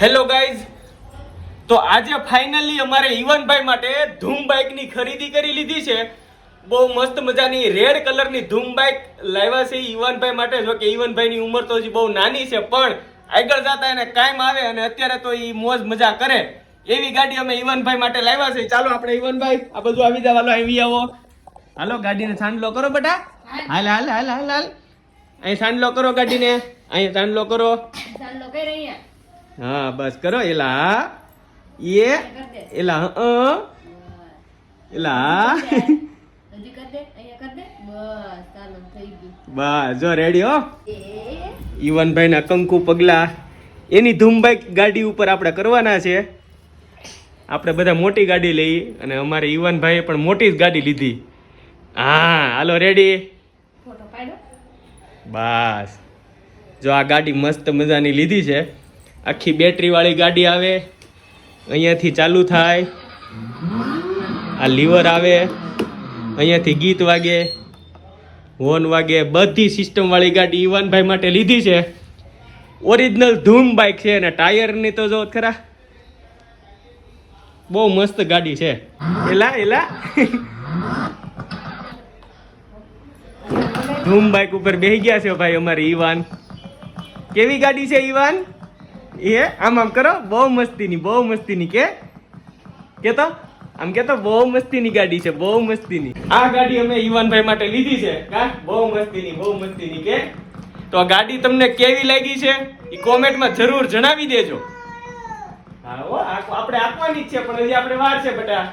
Hello guys, તો આજે finally અમારે ઈવનભાઈ માટે ધૂમ બાઇકની ખરીદી કરી લીધી છે. બહુ મસ્ત મજાની રેડ કલરની ધૂમ બાઇક લાવ્યા છે ઈવનભાઈ માટે. જો કે ઈવનભાઈની ઉંમર તો હજી બહુ નાની છે, પણ આગળ જતા એને કાયમ આવે અને અત્યારે તો એ મોજ મજા કરે એવી ગાડી અમે ઈવનભાઈ માટે લાવ્યા છે. ચાલો આપણે ઈવનભાઈ આ બધું આવી જાવ, હાલો આવી આવો, હાલો ગાડીને સાંડલો કરો બેટા, હાલ હાલ હાલ હાલ હાલ અહીં સાંડલો કરો ગાડીને, અહીં સાંડલો કરો, હા બસ કરો, એલા એ એલા એલા બસ જો રેડી હો. ઈવનભાઈ ના કંકુ પગલા એની ધૂમ બાઇક ગાડી ઉપર આપણે કરવાના છે. આપણે બધા મોટી ગાડી લઈ અને અમારે ઈવનભાઈએ પણ મોટી જ ગાડી લીધી. હા હાલો રેડી, બસ જો આ ગાડી મસ્ત મજાની લીધી છે. આખી બેટરી વાળી ગાડી આવે, અહીંયાથી ચાલુ થાય, આ લીવર આવે, અહીંયાથી ગીત વાગે, હોર્ન વાગે, બધી સિસ્ટમ વાળી ગાડી ઈવનભાઈ માટે લીધી છે. ઓરિજિનલ ધૂમ બાઇક છે અને ટાયરની તો જો ખરા, બહુ મસ્ત ગાડી છે. એલા એલા ધૂમ બાઇક ઉપર બેસી ગયા છે ભાઈ અમારી ઈવાન. કેવી ગાડી છે ઈવાન? એ આમ આમ કરો, બહુ મસ્તીની કે તો આમ કે તો બહુ મસ્તીની ગાડી છે, બહુ મસ્તીની. આ ગાડી અમે ઈવાનભાઈ માટે લીધી છે. કા બહુ મસ્તીની કે તો આ ગાડી તમને કેવી લાગી છે એ કોમેન્ટમાં જરૂર જણાવી દેજો. હા આપણે આપવાની જ છે, પણ હજી આપણે વાર છે બેટા.